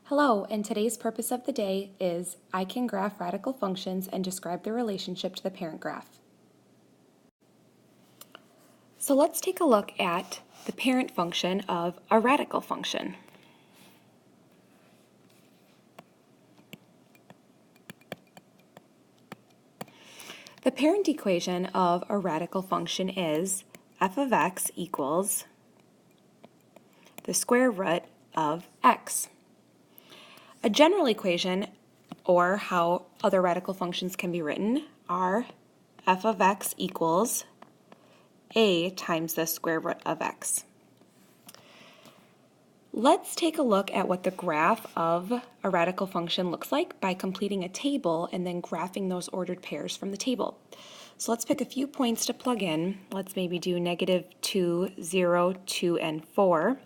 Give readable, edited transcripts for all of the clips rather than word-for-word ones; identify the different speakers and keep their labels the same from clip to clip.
Speaker 1: Hello, and today's purpose of the day is I can graph radical functions and describe their relationship to the parent graph. So let's take a look at the parent function of a radical function. The parent equation of a radical function is f of x equals the square root of x. A general equation, or how other radical functions can be written, are f of x equals a times the square root of x. Let's take a look at what the graph of a radical function looks like by completing a table and then graphing those ordered pairs from the table. So let's pick a few points to plug in. Let's maybe do -2, 0, 2, and 4.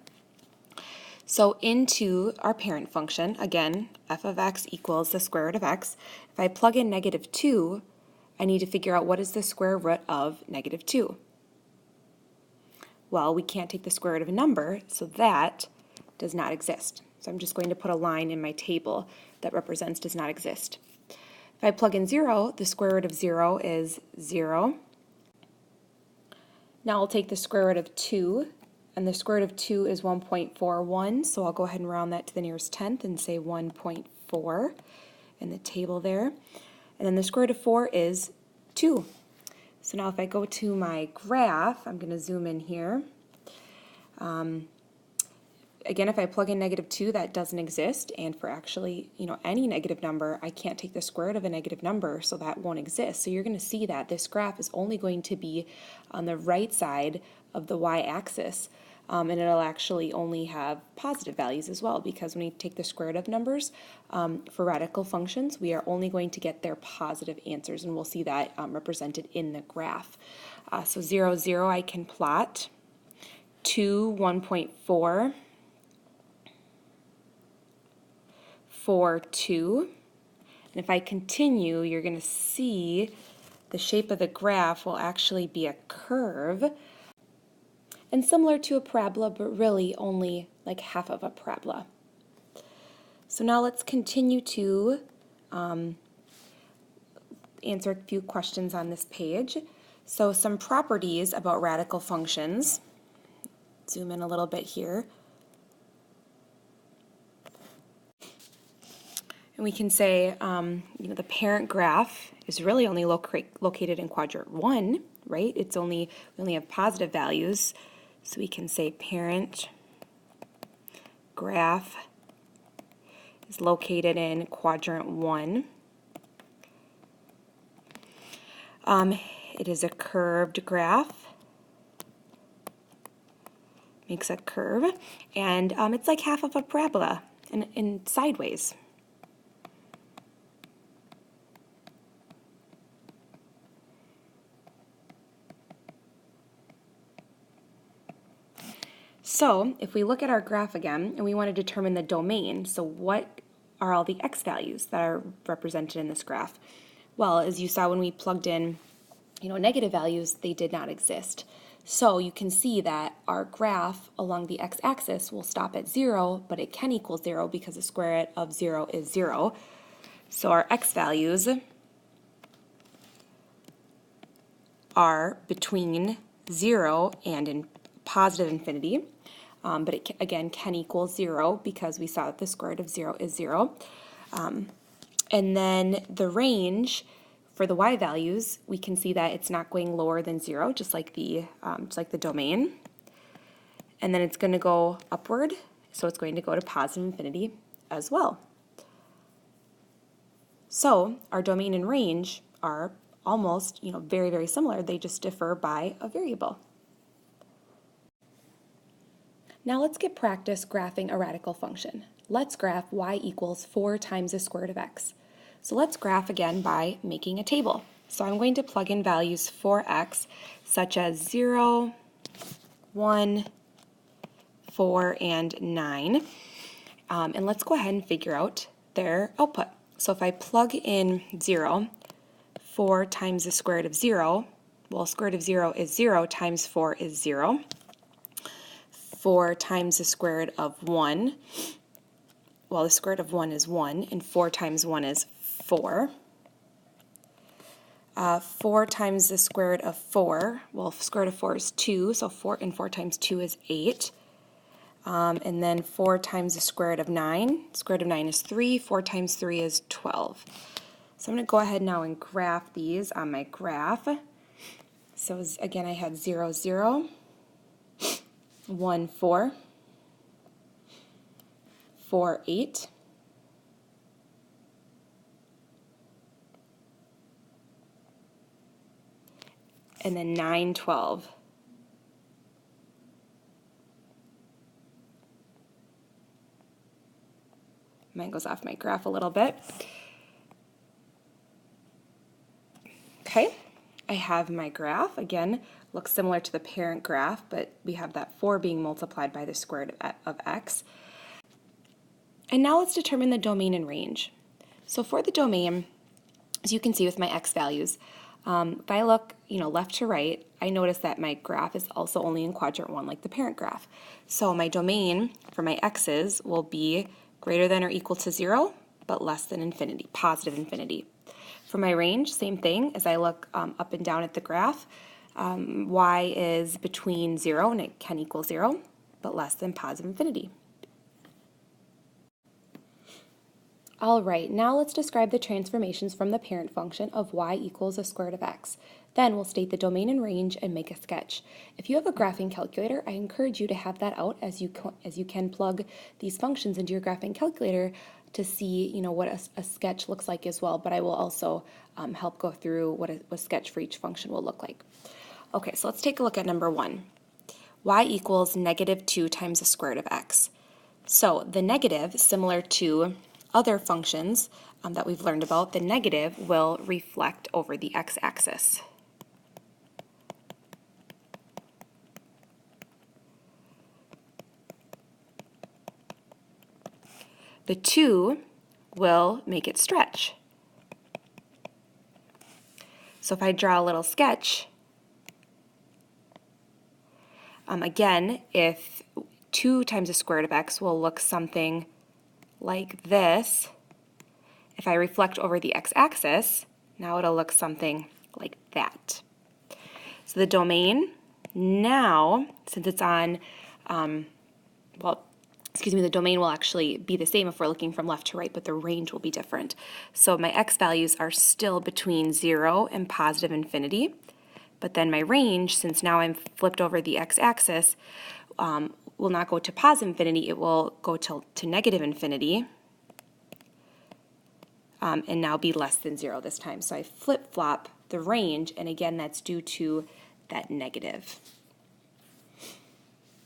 Speaker 1: So into our parent function, again, f of x equals the square root of x. If I plug in -2, I need to figure out what is the square root of -2. Well, we can't take the square root of a number, so that does not exist. So I'm just going to put a line in my table that represents does not exist. If I plug in 0, the square root of 0 is 0. Now I'll take the square root of 2, and the square root of 2 is 1.41, so I'll go ahead and round that to the nearest tenth and say 1.4 in the table there. And then the square root of 4 is 2. So now if I go to my graph, I'm going to zoom in here. Again, if I plug in -2, that doesn't exist, and for actually, any negative number, I can't take the square root of a negative number, so that won't exist. So you're going to see that this graph is only going to be on the right side of the y-axis, and it'll actually only have positive values as well, because when we take the square root of numbers for radical functions, we are only going to get their positive answers, and we'll see that represented in the graph. So 0, 0, I can plot. 2, 1.4. 4, 2. And if I continue, you're going to see the shape of the graph will actually be a curve, and similar to a parabola, but really only like half of a parabola. So now let's continue to answer a few questions on this page. So some properties about radical functions. Zoom in a little bit here. And we can say, the parent graph is really only located in quadrant 1, right? We only have positive values. So we can say parent graph is located in quadrant 1. It is a curved graph. Makes a curve. And it's like half of a parabola in sideways. So if we look at our graph again and we want to determine the domain, so what are all the x values that are represented in this graph? Well, as you saw when we plugged in, negative values, they did not exist. So you can see that our graph along the x-axis will stop at 0, but it can equal 0 because the square root of 0 is 0. So our x values are between 0 and in positive infinity. But it, again, can equal 0 because we saw that the square root of 0 is 0. And then the range for the y values, we can see that it's not going lower than 0, just like the domain. And then it's going to go upward, so it's going to go to positive infinity as well. So our domain and range are almost, very, very similar. They just differ by a variable. Now let's get practice graphing a radical function. Let's graph y equals 4 times the square root of x. So let's graph again by making a table. So I'm going to plug in values for x, such as 0, 1, 4, and 9. And let's go ahead and figure out their output. So if I plug in 0, 4 times the square root of 0, well, square root of 0 is 0 times 4 is 0. 4 times the square root of 1 well, the square root of 1 is 1, and 4 times 1 is 4. 4 times the square root of 4, well, square root of 4 is 2, so 4 and 4 times 2 is 8. And then 4 times the square root of 9, square root of 9 is 3, 4 times 3 is 12. So I'm going to go ahead now and graph these on my graph. So again, I had 0, 0, 1, 4, 4, 8, and then 9, 12. Mine goes off my graph a little bit. Okay, I have my graph. Again, looks similar to the parent graph, but we have that 4 being multiplied by the square root of x. And now let's determine the domain and range. So for the domain, as you can see with my x values, if I look left to right, I notice that my graph is also only in quadrant 1 like the parent graph. So my domain for my x's will be greater than or equal to 0, but less than infinity, positive infinity. For my range, same thing. As I look up and down at the graph, y is between 0, and it can equal 0, but less than positive infinity. All right, now let's describe the transformations from the parent function of y equals the square root of x. Then we'll state the domain and range and make a sketch. If you have a graphing calculator, I encourage you to have that out as you can plug these functions into your graphing calculator to see what a sketch looks like as well, but I will also help go through what a sketch for each function will look like. Okay, so let's take a look at number 1. Y equals negative 2 times the square root of x. So the negative, similar to other functions that we've learned about, the negative will reflect over the x-axis. The 2 will make it stretch. So if I draw a little sketch, again, if 2 times the square root of x will look something like this. If I reflect over the x-axis, now it'll look something like that. So the domain now, since it's on, the domain will actually be the same if we're looking from left to right, but the range will be different. So my x values are still between 0 and positive infinity, but then my range, since now I'm flipped over the x-axis, will not go to positive infinity, it will go to negative infinity, and now be less than 0 this time. So I flip-flop the range, and again, that's due to that negative.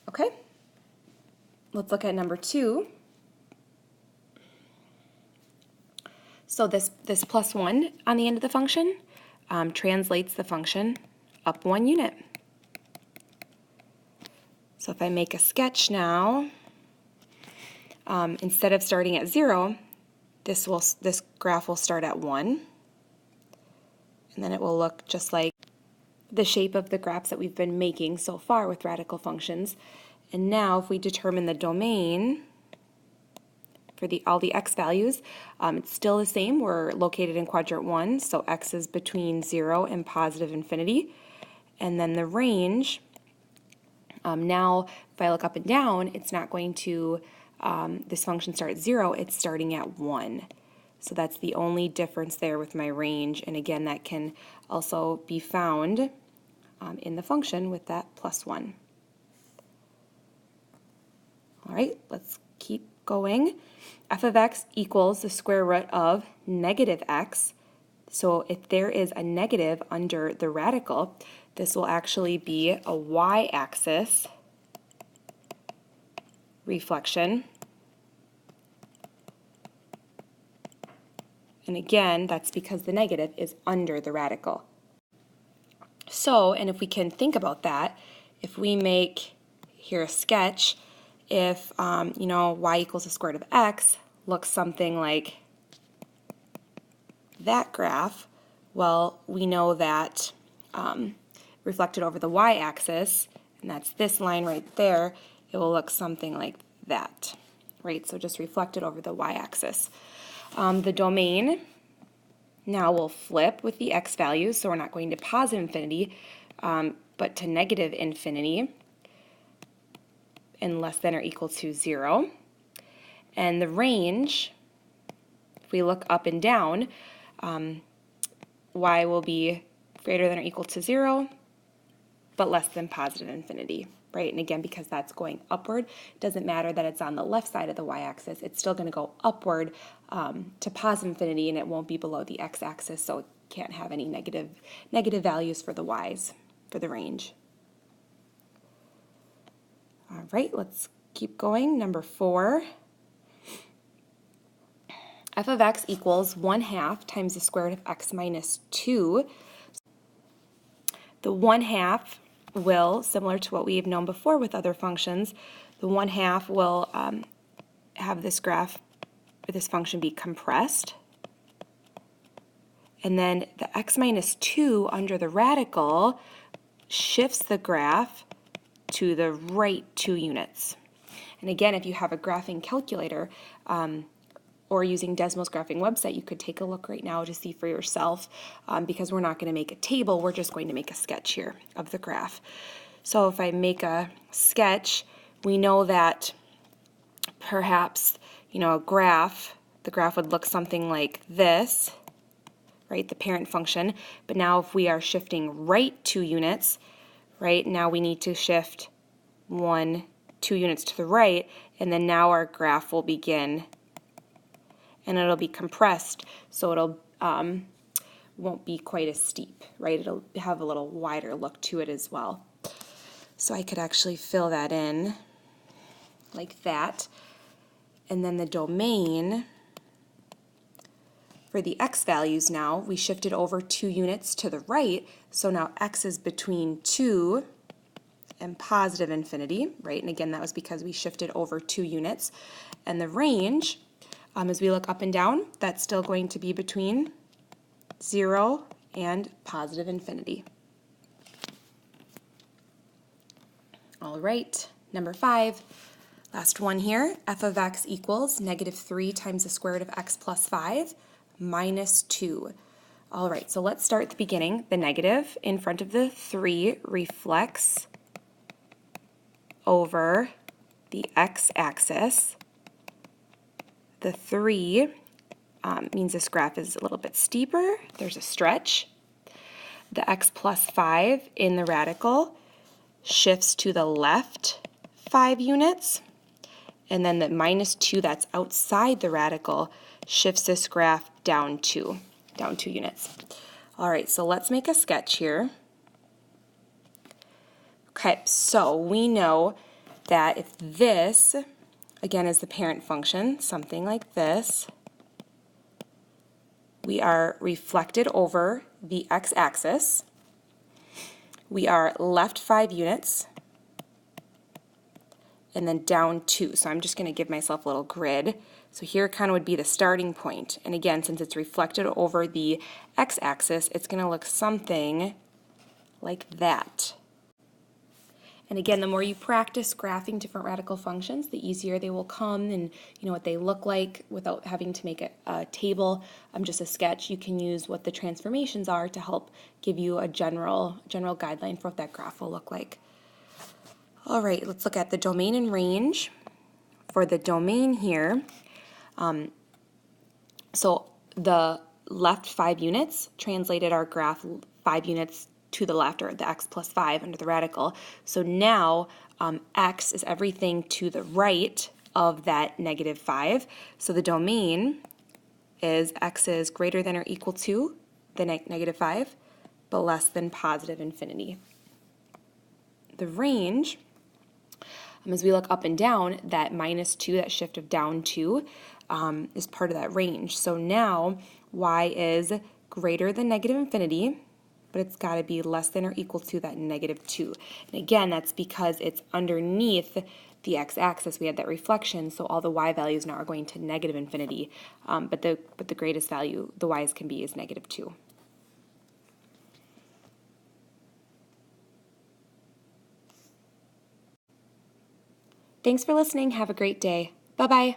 Speaker 1: Okay, let's look at number 2. So this plus 1 on the end of the function translates the function up 1 unit. So if I make a sketch now, instead of starting at 0, this graph will start at 1, and then it will look just like the shape of the graphs that we've been making so far with radical functions. And now if we determine the domain for all the x values, it's still the same. We're located in quadrant 1, so x is between 0 and positive infinity. And then the range, now if I look up and down, it's not going to, this function start at 0, it's starting at 1. So that's the only difference there with my range. And again, that can also be found in the function with that plus 1. All right, let's keep going. F of x equals the square root of negative x. So if there is a negative under the radical, this will actually be a y-axis reflection. And again, that's because the negative is under the radical. So, and if we can think about that, if we make here a sketch, if, y equals the square root of x looks something like that graph, well, we know that reflected over the y-axis, and that's this line right there, it will look something like that, right? So just reflected over the y-axis. The domain now will flip with the x values, so we're not going to positive infinity, but to negative infinity and less than or equal to 0. And the range, if we look up and down, y will be greater than or equal to 0, but less than positive infinity, right? And again, because that's going upward, it doesn't matter that it's on the left side of the y-axis. It's still going to go upward to positive infinity, and it won't be below the x-axis, so it can't have any negative values for the y's, for the range. All right, let's keep going. Number 4. F of x equals 1/2 times the square root of x minus 2. The 1/2 will, similar to what we've known before with other functions, the 1/2 will have this graph, or this function, be compressed. And then the x minus 2 under the radical shifts the graph to the right 2 units. And again, if you have a graphing calculator, or using Desmos Graphing website, you could take a look right now to see for yourself, because we're not going to make a table, we're just going to make a sketch here of the graph. So if I make a sketch, we know that perhaps, the graph would look something like this, right, the parent function. But now if we are shifting right 2 units, right, now we need to shift 2 units to the right, and then now our graph will begin, and it'll be compressed, so it'll won't be quite as steep, right? It'll have a little wider look to it as well. So I could actually fill that in like that. And then the domain for the x values, now we shifted over 2 units to the right, so now x is between 2 and positive infinity, right? And again, that was because we shifted over 2 units. And the range, as we look up and down, that's still going to be between 0 and positive infinity. All right, number 5, last one here. F of x equals -3 times the square root of x plus 5 minus 2. All right, so let's start at the beginning. The negative in front of the 3 reflects over the x-axis. The 3 means this graph is a little bit steeper. There's a stretch. The x plus 5 in the radical shifts to the left 5 units. And then the minus 2 that's outside the radical shifts this graph down 2 units. All right, so let's make a sketch here. Okay, so we know that if this, again, is the parent function, something like this, we are reflected over the x-axis. We are left 5 units, and then down 2. So I'm just going to give myself a little grid. So here kind of would be the starting point. And again, since it's reflected over the x-axis, it's going to look something like that. And again, the more you practice graphing different radical functions, the easier they will come, and what they look like without having to make a table, just a sketch. You can use what the transformations are to help give you a general guideline for what that graph will look like. All right, let's look at the domain and range. For the domain here, so the left 5 units translated our graph 5 units to the left, or the x plus 5 under the radical. So now x is everything to the right of that -5. So the domain is x is greater than or equal to the -5, but less than positive infinity. The range, as we look up and down, that -2, that shift of down 2, is part of that range. So now y is greater than negative infinity, but it's got to be less than or equal to that -2. And again, that's because it's underneath the x-axis. We had that reflection, so all the y values now are going to negative infinity, but the greatest value the y's can be is -2. Thanks for listening. Have a great day. Bye-bye.